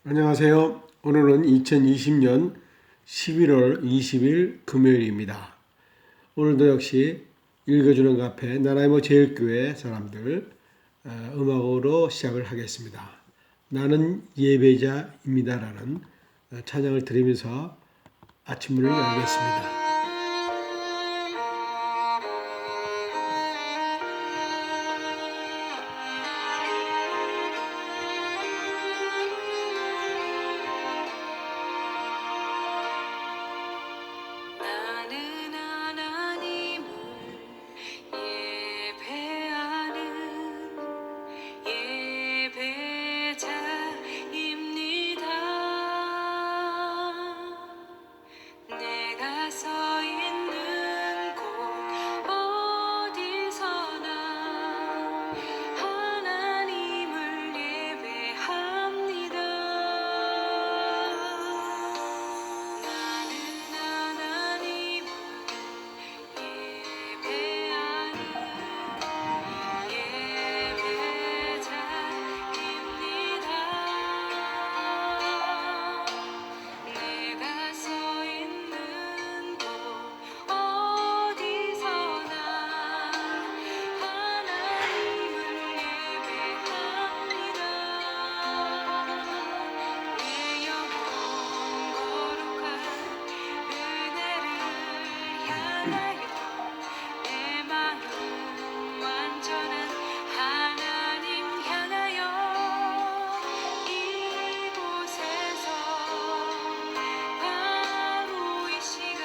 안녕하세요. 오늘은 2020년 11월 20일 금요일입니다. 오늘도 역시 읽어주는 카페 나나이모 제일교회 사람들 음악으로 시작을 하겠습니다. 나는 예배자입니다라는 찬양을 드리면서 아침문을 열겠습니다. 나는 하나님을 예배하는 예배자입니다. 내가 서 있는 곳 어디서나 하나님을 예배합니다. 나는 하나님을 예배하는 예배자입니다. 내가 서 있는 곳 어디서나 하나님을 예배합니다. 내 영혼 거룩한 은혜를 향하여 내 마음 완전한 하나님 향하여 이곳에서 바로 이 시간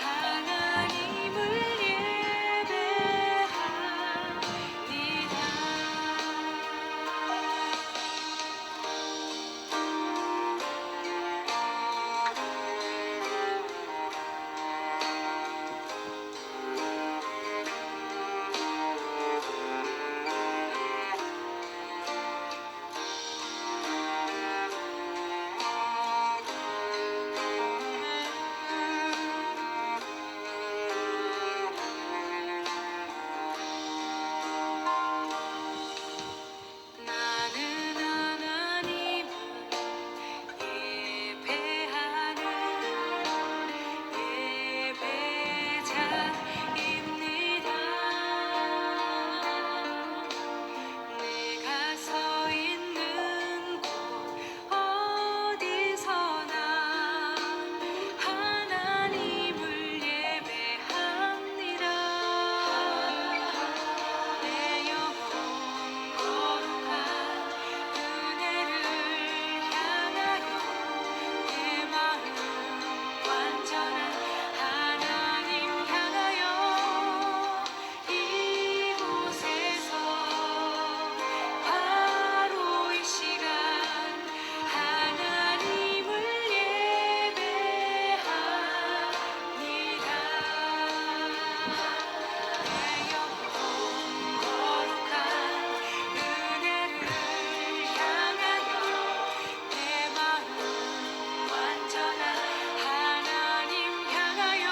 하나님을 나는 하나님을 예배하는 예배자입니다. 내가 서 있는 곳 어디서나 하나님을 예배합니다. 내 영혼 거룩한 은혜를 향하여 내 마음 완전한 하나님 향하여 이곳에서 바로 이 시간 하나님을 예배합니다. 내 영혼 거룩한 은혜를 향하여 내 마음 완전한 하나님 향하여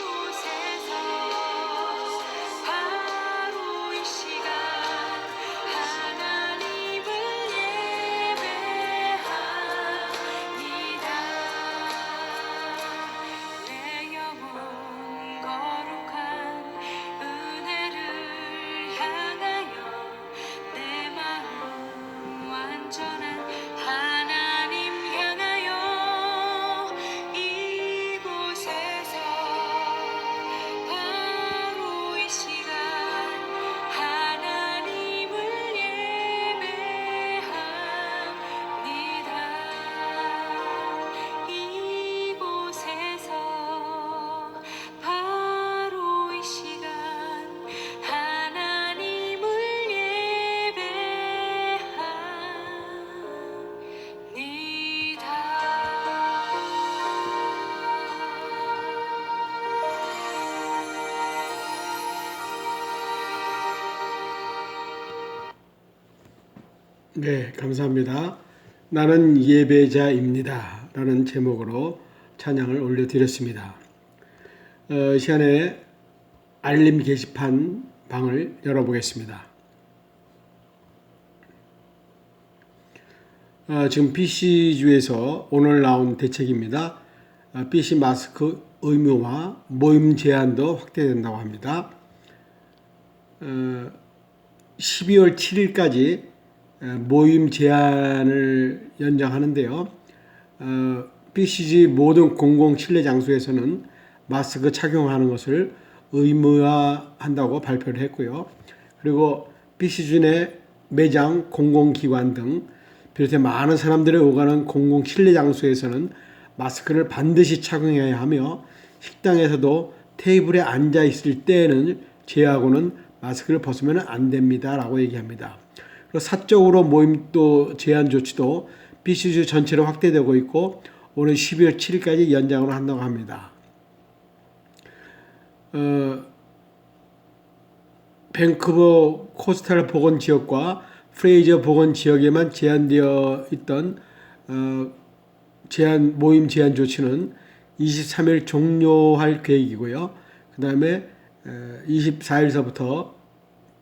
이곳에서 바로 이 시간 하나님을 예배합니다. 내 영혼 거룩한 은혜를 향하여 내 마음 완전한 하나님 향하여 이곳에서 바로 이 시간 하나님을 예배합니다. 이곳에서 바로 이 시간 하나님을 네, 감사합니다. 나는 예배자입니다. 라는 제목으로 찬양을 올려드렸습니다. 이 시간에 알림 게시판 방을 열어보겠습니다. 지금 BC주에서 오늘 나온 대책입니다. BC 마스크 의무화, 모임 제한도 확대된다고 합니다. 12월 7일까지 모임 제한을 연장하는데요. BCG 모든 공공 실내 장소에서는 마스크 착용하는 것을 의무화한다고 발표를 했고요. 그리고 BCG 내 매장, 공공기관 등 비롯해 많은 사람들이 오가는 공공 실내 장소에서는 마스크를 반드시 착용해야 하며 식당에서도 테이블에 앉아 있을 때에는 제하고는 마스크를 벗으면 안 됩니다라고 얘기합니다. 그리고 사적으로 모임도 제한 조치도 BC주 전체로 확대되고 있고 오늘 12월 7일까지 연장을 한다고 합니다. 밴쿠버 코스탈 보건 지역과 프레이저 보건 지역에만 제한되어 있던 모임 제한 조치는 23일 종료할 계획이고요. 그 다음에 24일서부터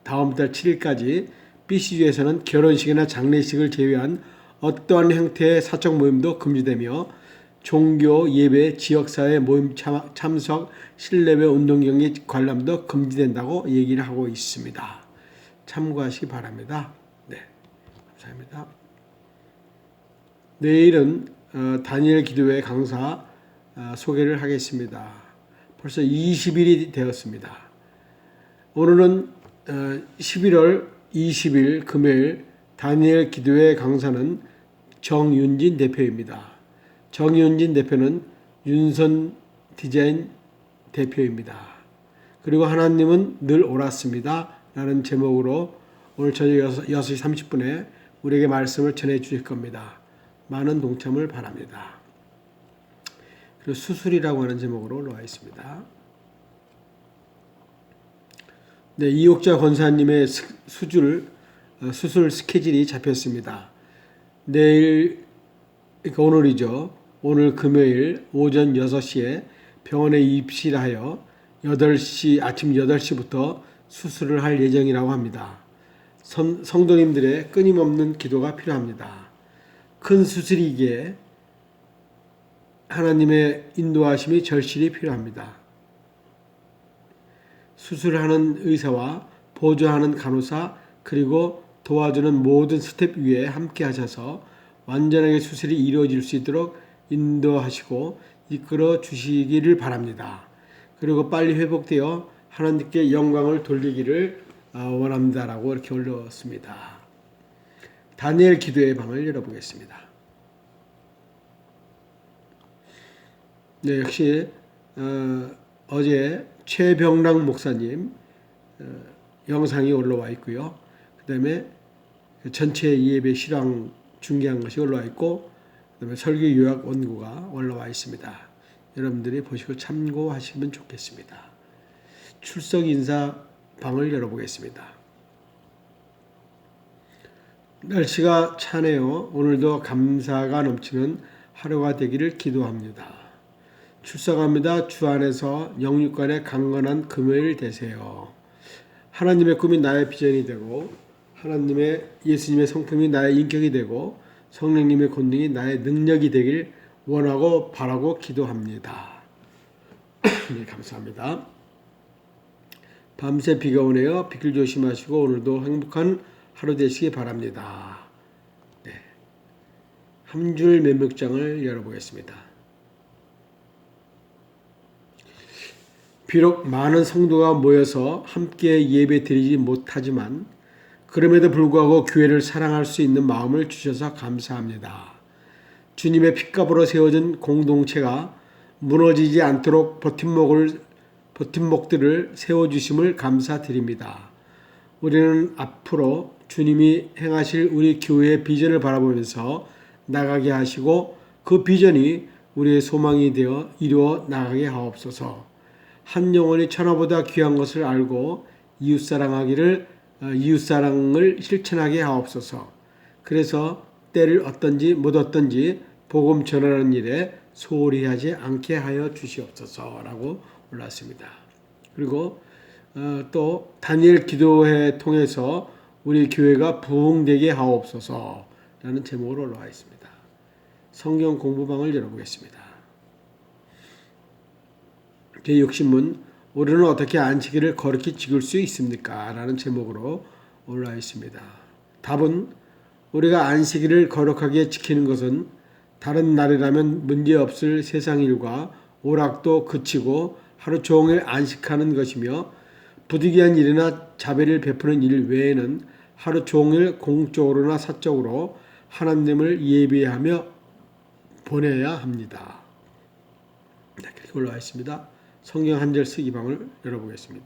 다음 달 7일까지 BC주에서는 결혼식이나 장례식을 제외한 어떠한 형태의 사적 모임도 금지되며 종교, 예배, 지역사회 모임 참석, 실내외 운동 경기 관람도 금지된다고 얘기를 하고 있습니다. 참고하시기 바랍니다. 네, 감사합니다. 내일은 다니엘 기도회 강사 소개를 하겠습니다. 벌써 20일이 되었습니다. 오늘은 11월 20일 금요일 다니엘 기도회 강사는 정윤진 대표입니다. 정윤진 대표는 윤선 디자인 대표입니다. 그리고 하나님은 늘 옳았습니다. 라는 제목으로 오늘 저녁 6시 30분에 우리에게 말씀을 전해 주실 겁니다. 많은 동참을 바랍니다. 그리고 수술이라고 하는 제목으로 올라와 있습니다. 네, 이옥자 권사님의 수술 스케줄이 잡혔습니다. 내일, 그러니까 오늘이죠. 오늘 금요일 오전 6시에 병원에 입실하여 아침 8시부터 수술을 할 예정이라고 합니다. 성도님들의 끊임없는 기도가 필요합니다. 큰 수술이기에 하나님의 인도하심이 절실히 필요합니다. 수술하는 의사와 보조하는 간호사 그리고 도와주는 모든 스텝 위에 함께 하셔서 완전하게 수술이 이루어질 수 있도록 인도하시고 이끌어 주시기를 바랍니다. 그리고 빨리 회복되어 하나님께 영광을 돌리기를 원합니다라고 이렇게 올렸습니다. 다니엘 기도의 방을 열어보겠습니다. 네, 역시 어제 최병랑 목사님 영상이 올라와 있고요. 그 다음에 전체 예배 실황 중계한 것이 올라와 있고 그 다음에 설교 요약 원고가 올라와 있습니다. 여러분들이 보시고 참고하시면 좋겠습니다. 출석 인사 방을 열어보겠습니다. 날씨가 차네요. 오늘도 감사가 넘치는 하루가 되기를 기도합니다. 출석합니다. 주 안에서 영육간의 강건한 금요일 되세요. 하나님의 꿈이 나의 비전이 되고 예수님의 성품이 나의 인격이 되고 성령님의 권능이 나의 능력이 되길 원하고 바라고 기도합니다. 네, 감사합니다. 밤새 비가 오네요. 비길 조심하시고 오늘도 행복한 하루 되시기 바랍니다. 네. 한 줄 메모장을 열어보겠습니다. 비록 많은 성도가 모여서 함께 예배 드리지 못하지만 그럼에도 불구하고 교회를 사랑할 수 있는 마음을 주셔서 감사합니다. 주님의 핏값으로 세워진 공동체가 무너지지 않도록 버팀목들을 세워주심을 감사드립니다. 우리는 앞으로 주님이 행하실 우리 교회의 비전을 바라보면서 나가게 하시고 그 비전이 우리의 소망이 되어 이루어 나가게 하옵소서. 한 영혼이 천하보다 귀한 것을 알고 이웃사랑을 실천하게 하옵소서. 그래서 때를 얻든지 못 얻든지 복음 전하는 일에 소홀히 하지 않게 하여 주시옵소서라고 올랐습니다. 그리고 또 다니엘 기도회 통해서 우리 교회가 부흥되게 하옵소서. 라는 제목으로 올라와 있습니다. 성경 공부방을 열어보겠습니다. 제60문 우리는 어떻게 안식일을 거룩히 지킬 수 있습니까? 라는 제목으로 올라와 있습니다. 답은 우리가 안식일을 거룩하게 지키는 것은 다른 날이라면 문제없을 세상 일과 오락도 그치고 하루 종일 안식하는 것이며 부득이한 일이나 자비를 베푸는 일 외에는 하루 종일 공적으로나 사적으로 하나님을 예배하며 보내야 합니다. 이렇게 올라와 있습니다. 성경 한절 쓰기방을 열어보겠습니다.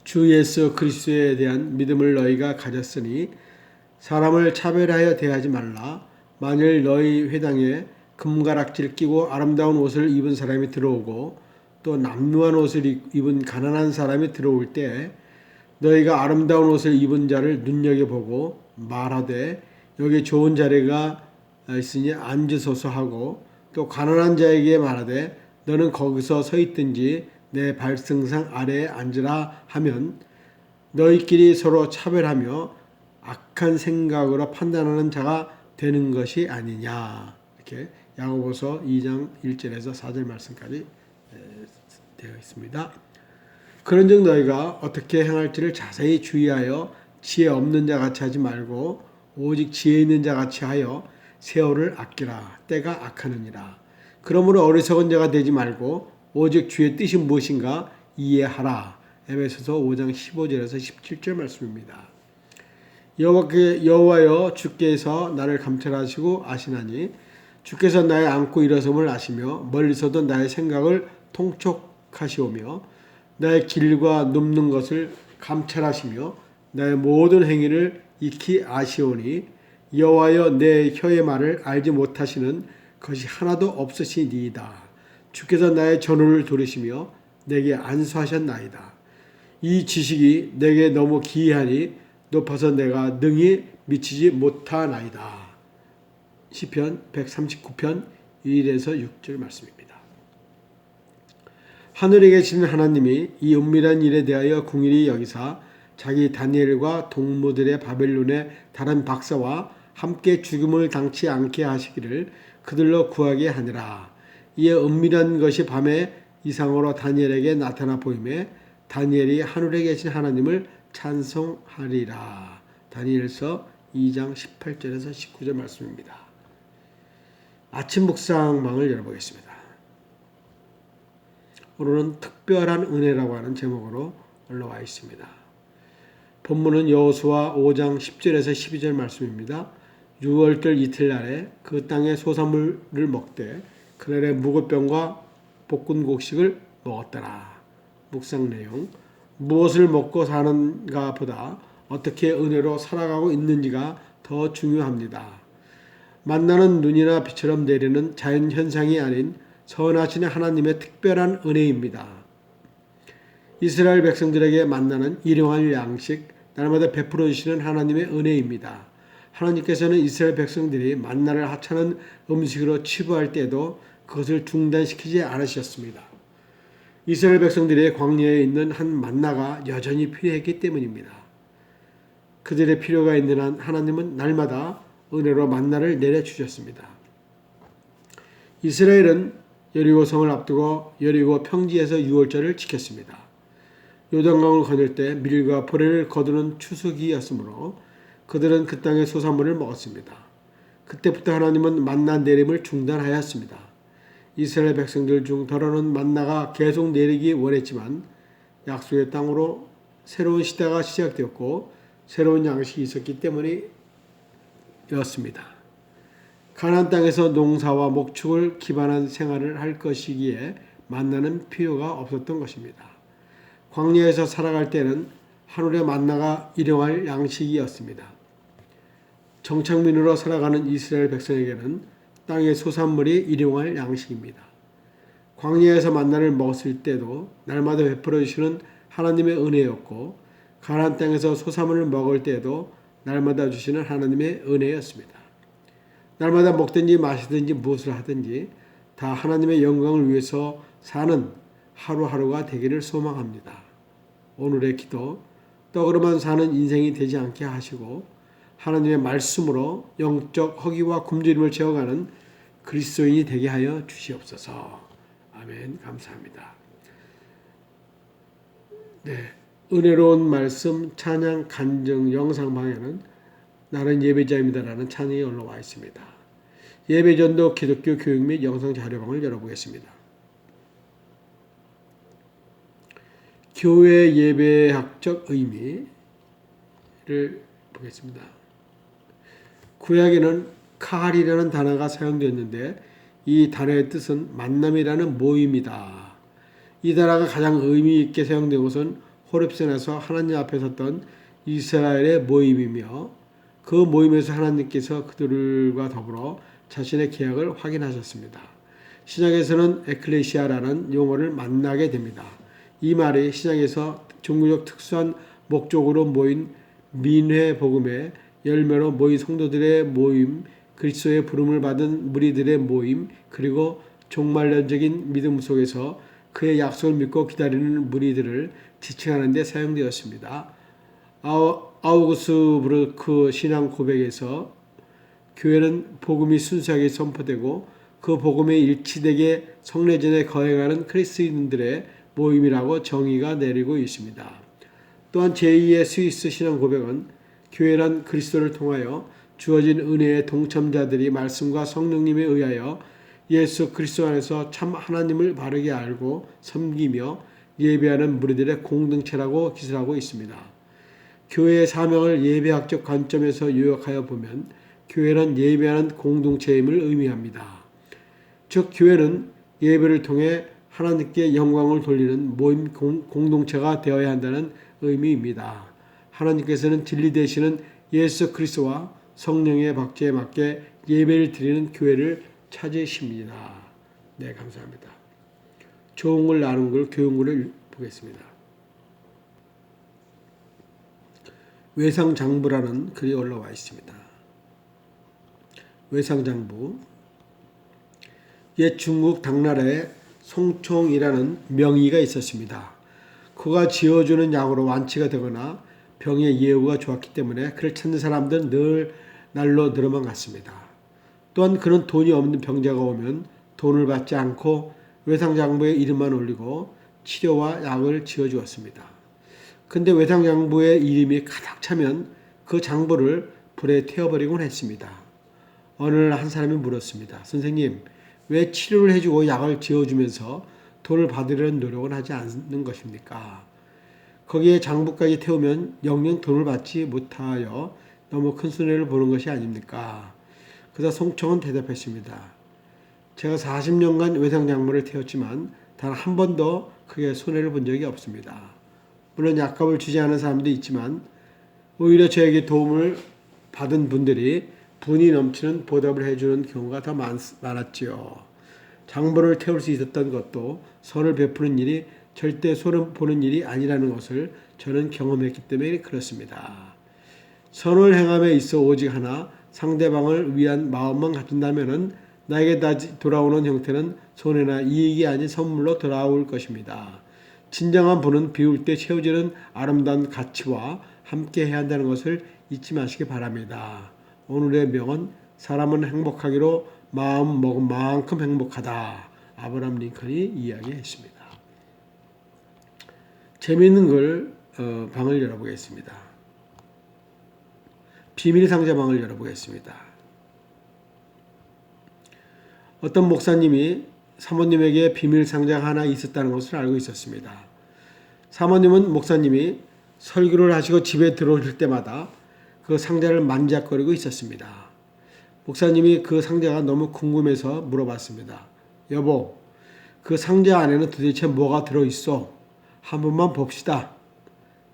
주 예수 그리스도에 대한 믿음을 너희가 가졌으니 사람을 차별하여 대하지 말라. 만일 너희 회당에 금가락지를 끼고 아름다운 옷을 입은 사람이 들어오고 또 남루한 옷을 입은 가난한 사람이 들어올 때 너희가 아름다운 옷을 입은 자를 눈여겨보고 말하되 여기 좋은 자리가 있으니 앉으소서 하고 또 가난한 자에게 말하되 너는 거기서 서 있든지 내 발등상 아래에 앉으라 하면 너희끼리 서로 차별하며 악한 생각으로 판단하는 자가 되는 것이 아니냐. 이렇게 야고보서 2장 1절에서 4절 말씀까지 되어 있습니다. 그런즉 너희가 어떻게 행할지를 자세히 주의하여 지혜 없는 자 같이 하지 말고 오직 지혜 있는 자 같이 하여 세월을 아끼라. 때가 악하느니라. 그러므로 어리석은 자가 되지 말고 오직 주의 뜻이 무엇인가 이해하라. 에베소서 5장 15절에서 17절 말씀입니다. 여호와여 주께서 나를 감찰하시고 아시나니 주께서 나의 앉고 일어섬을 아시며 멀리서도 나의 생각을 통촉하시오며 나의 길과 눕는 것을 감찰하시며 나의 모든 행위를 익히 아시오니 여호와여 내 혀의 말을 알지 못하시는 것이 하나도 없으시니이다. 주께서 나의 전후를 들으시며 내게 안수하셨나이다. 이 지식이 내게 너무 기이하니 높아서 내가 능히 미치지 못하나이다. 시편 139편 1에서 6절 말씀입니다. 하늘에 계시는 하나님이 이 은밀한 일에 대하여 궁일이 여기사 자기 다니엘과 동무들의 바벨론의 다른 박사와 함께 죽음을 당치 않게 하시기를 그들로 구하게 하니라. 이에 은밀한 것이 밤에 이상으로 다니엘에게 나타나 보이매 다니엘이 하늘에 계신 하나님을 찬송하리라. 다니엘서 2장 18절에서 19절 말씀입니다. 아침 묵상망을 열어보겠습니다. 오늘은 특별한 은혜라고 하는 제목으로 올라와 있습니다. 본문은 여호수아 5장 10절에서 12절 말씀입니다. 6월절 이틀날에 그 땅의 소산물을 먹되 그날에 무교병과 볶은 곡식을 먹었더라. 묵상 내용 무엇을 먹고 사는가 보다 어떻게 은혜로 살아가고 있는지가 더 중요합니다. 만나는 눈이나 비처럼 내리는 자연현상이 아닌 선하신 하나님의 특별한 은혜입니다. 이스라엘 백성들에게 만나는 일용할 양식, 날마다 베풀어 주시는 하나님의 은혜입니다. 하나님께서는 이스라엘 백성들이 만나를 하찮은 음식으로 치부할 때도 그것을 중단시키지 않으셨습니다. 이스라엘 백성들이 광야에 있는 한 만나가 여전히 필요했기 때문입니다. 그들의 필요가 있는 한 하나님은 날마다 은혜로 만나를 내려주셨습니다. 이스라엘은 여리고 성을 앞두고 여리고 평지에서 유월절을 지켰습니다. 요단강을 건널 때 밀과 포레를 거두는 추수기였으므로 그들은 그 땅의 소산물을 먹었습니다. 그때부터 하나님은 만나 내림을 중단하였습니다. 이스라엘 백성들 중 더러는 만나가 계속 내리기 원했지만 약속의 땅으로 새로운 시대가 시작되었고 새로운 양식이 있었기 때문이었습니다. 가나안 땅에서 농사와 목축을 기반한 생활을 할 것이기에 만나는 필요가 없었던 것입니다. 광야에서 살아갈 때는 하늘의 만나가 일용할 양식이었습니다. 정착민으로 살아가는 이스라엘 백성에게는 땅의 소산물이 일용할 양식입니다. 광야에서 만나를 먹었을 때도 날마다 베풀어 주시는 하나님의 은혜였고 가나안 땅에서 소산물을 먹을 때도 날마다 주시는 하나님의 은혜였습니다. 날마다 먹든지 마시든지 무엇을 하든지 다 하나님의 영광을 위해서 사는 하루하루가 되기를 소망합니다. 오늘의 기도, 떡으로만 사는 인생이 되지 않게 하시고 하나님의 말씀으로 영적 허기와 굶주림을 채워가는 그리스도인이 되게 하여 주시옵소서. 아멘. 감사합니다. 네, 은혜로운 말씀 찬양 간증 영상 방에는 나는 예배자입니다라는 찬양이 올라와 있습니다. 예배전도 기독교 교육 및 영상 자료방을 열어보겠습니다. 교회 예배학적 의미를 보겠습니다. 구약에는 칼이라는 단어가 사용되었는데 이 단어의 뜻은 만남이라는 모임이다. 이 단어가 가장 의미 있게 사용된 것은 호렙산에서 하나님 앞에 섰던 이스라엘의 모임이며 그 모임에서 하나님께서 그들과 더불어 자신의 계약을 확인하셨습니다. 신약에서는 에클레시아라는 용어를 만나게 됩니다. 이 말이 신약에서 종교적 특수한 목적으로 모인 민회 복음의 열매로 모인 성도들의 모임, 그리스도의 부름을 받은 무리들의 모임, 그리고 종말론적인 믿음 속에서 그의 약속을 믿고 기다리는 무리들을 지칭하는 데 사용되었습니다. 아우구스부르크 신앙 고백에서 교회는 복음이 순수하게 선포되고 그 복음에 일치되게 성례전에 거행하는 그리스도인들의 모임이라고 정의가 내리고 있습니다. 또한 제2의 스위스 신앙 고백은 교회란 그리스도를 통하여 주어진 은혜의 동참자들이 말씀과 성령님에 의하여 예수 그리스도 안에서 참 하나님을 바르게 알고 섬기며 예배하는 무리들의 공동체라고 기술하고 있습니다. 교회의 사명을 예배학적 관점에서 요약하여 보면 교회란 예배하는 공동체임을 의미합니다. 즉 교회는 예배를 통해 하나님께 영광을 돌리는 모임 공동체가 되어야 한다는 의미입니다. 하나님께서는 진리 되시는 예수 그리스도와 성령의 박제에 맞게 예배를 드리는 교회를 찾으십니다. 네, 감사합니다. 좋은 걸 나눈 걸 교훈글을 보겠습니다. 외상장부라는 글이 올라와 있습니다. 외상장부. 옛 중국 당나라에 송총이라는 명의가 있었습니다. 그가 지어주는 약으로 완치가 되거나 병의 예후가 좋았기 때문에 그를 찾는 사람들은 늘 날로 늘어만 갔습니다. 또한 그는 돈이 없는 병자가 오면 돈을 받지 않고 외상장부에 이름만 올리고 치료와 약을 지어주었습니다. 근데 외상장부에 이름이 가득 차면 그 장부를 불에 태워버리곤 했습니다. 어느 날 한 사람이 물었습니다. 선생님, 왜 치료를 해주고 약을 지어주면서 돈을 받으려는 노력은 하지 않는 것입니까? 거기에 장부까지 태우면 영영 돈을 받지 못하여 너무 큰 손해를 보는 것이 아닙니까? 그러자 송총은 대답했습니다. 제가 40년간 외상장부를 태웠지만 단 한 번도 크게 손해를 본 적이 없습니다. 물론 약값을 주지 않은 사람도 있지만 오히려 저에게 도움을 받은 분들이 분이 넘치는 보답을 해주는 경우가 더 많았지요. 장부를 태울 수 있었던 것도 선을 베푸는 일이 절대 손을 보는 일이 아니라는 것을 저는 경험했기 때문에 그렇습니다. 선을 행함에 있어 오직 하나 상대방을 위한 마음만 갖춘다면 나에게 돌아오는 형태는 손해나 이익이 아닌 선물로 돌아올 것입니다. 진정한 분은 비울 때 채워지는 아름다운 가치와 함께 해야 한다는 것을 잊지 마시기 바랍니다. 오늘의 명언, 사람은 행복하기로 마음 먹은 만큼 행복하다. 아브라함 링컨이 이야기했습니다. 재미있는 걸 방을 열어보겠습니다. 비밀 상자 방을 열어보겠습니다. 어떤 목사님이 사모님에게 비밀 상자가 하나 있었다는 것을 알고 있었습니다. 사모님은 목사님이 설교를 하시고 집에 들어오실 때마다 그 상자를 만지작거리고 있었습니다. 목사님이 그 상자가 너무 궁금해서 물어봤습니다. 여보, 그 상자 안에는 도대체 뭐가 들어있어? 한 번만 봅시다.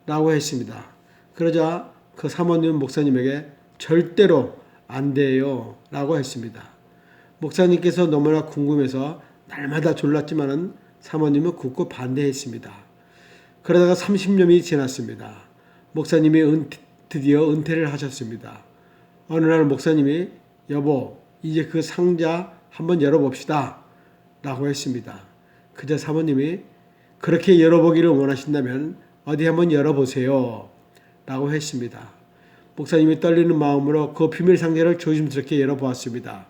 라고 했습니다. 그러자 그 사모님은 목사님에게 절대로 안 돼요. 라고 했습니다. 목사님께서 너무나 궁금해서 날마다 졸랐지만은 사모님은 굳고 반대했습니다. 그러다가 30년이 지났습니다. 목사님이 드디어 은퇴를 하셨습니다. 어느 날 목사님이 여보, 이제 그 상자 한번 열어봅시다. 라고 했습니다. 그저 사모님이 그렇게 열어보기를 원하신다면 어디 한번 열어보세요. 라고 했습니다. 목사님이 떨리는 마음으로 그 비밀 상자를 조심스럽게 열어보았습니다.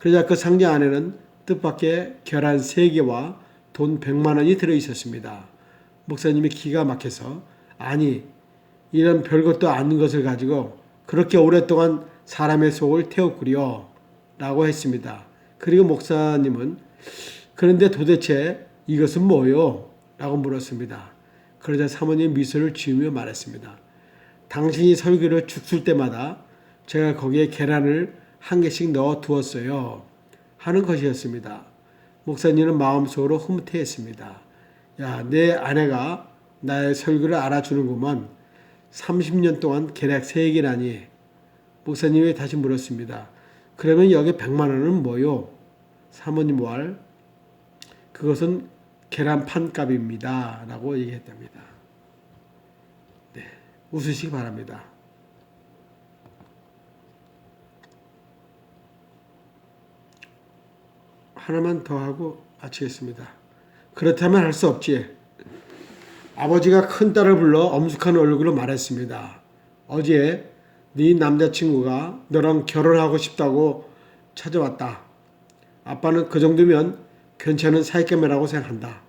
그러자 그 상자 안에는 뜻밖의 계란 3개와 돈 100만 원이 들어있었습니다. 목사님이 기가 막혀서 아니 이런 별것도 아닌 것을 가지고 그렇게 오랫동안 사람의 속을 태웠구려 라고 했습니다. 그리고 목사님은 그런데 도대체 이것은 뭐요? 라고 물었습니다. 그러자 사모님 미소를 지으며 말했습니다. 당신이 설교를 죽을 때마다 제가 거기에 계란을 1개씩 넣어 두었어요. 하는 것이었습니다. 목사님은 마음속으로 흐뭇해했습니다. 야, 내 아내가 나의 설교를 알아주는구먼. 30년 동안 계략 3개라니. 목사님이 다시 물었습니다. 그러면 여기 100만 원은 뭐요? 사모님 말, 그것은 계란 판값입니다. 라고 얘기했답니다. 네, 웃으시기 바랍니다. 하나만 더 하고 마치겠습니다. 그렇다면 할 수 없지. 아버지가 큰딸을 불러 엄숙한 얼굴로 말했습니다. 어제 네 남자친구가 너랑 결혼하고 싶다고 찾아왔다. 아빠는 그 정도면 괜찮은 사이감이라고 생각한다.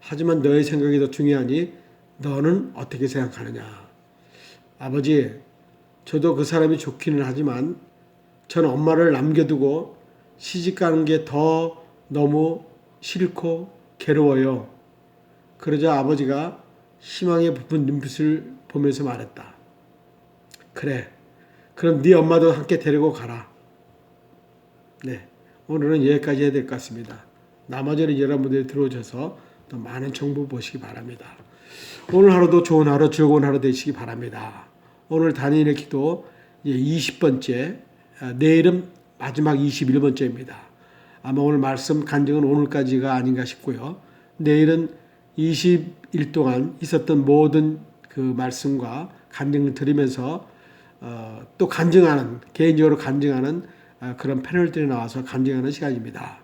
하지만 너의 생각이 더 중요하니 너는 어떻게 생각하느냐. 아버지, 저도 그 사람이 좋기는 하지만 전 엄마를 남겨두고 시집가는 게 더 너무 싫고 괴로워요. 그러자 아버지가 희망에 부푼 눈빛을 보면서 말했다. 그래, 그럼 네 엄마도 함께 데리고 가라. 네, 오늘은 여기까지 해야 될 것 같습니다. 나머지는 여러분들이 들어오셔서 또 많은 정보 보시기 바랍니다. 오늘 하루도 좋은 하루, 즐거운 하루 되시기 바랍니다. 오늘 단일의 기도 20번째, 내일은 마지막 21번째입니다. 아마 오늘 말씀 간증은 오늘까지가 아닌가 싶고요. 내일은 20일 동안 있었던 모든 그 말씀과 간증을 들으면서 또 간증하는, 개인적으로 간증하는 그런 패널들이 나와서 간증하는 시간입니다.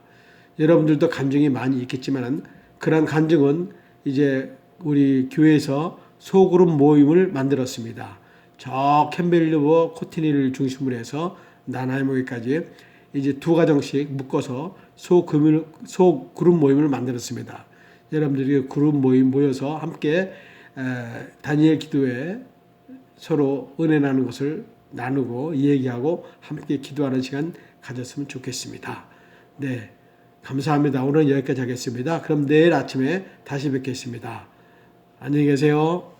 여러분들도 간증이 많이 있겠지만 그런 간증은 이제 우리 교회에서 소그룹 모임을 만들었습니다. 저 캠벨리버 코티니를 중심으로 해서 나나이모기까지 이제 2가정씩 묶어서 소그룹 모임을 만들었습니다. 여러분들이 그룹 모임 모여서 함께 다니엘 기도회 서로 은혜 나누는 것을 나누고 얘기하고 함께 기도하는 시간 가졌으면 좋겠습니다. 네, 감사합니다. 오늘은 여기까지 하겠습니다. 그럼 내일 아침에 다시 뵙겠습니다. 안녕히 계세요.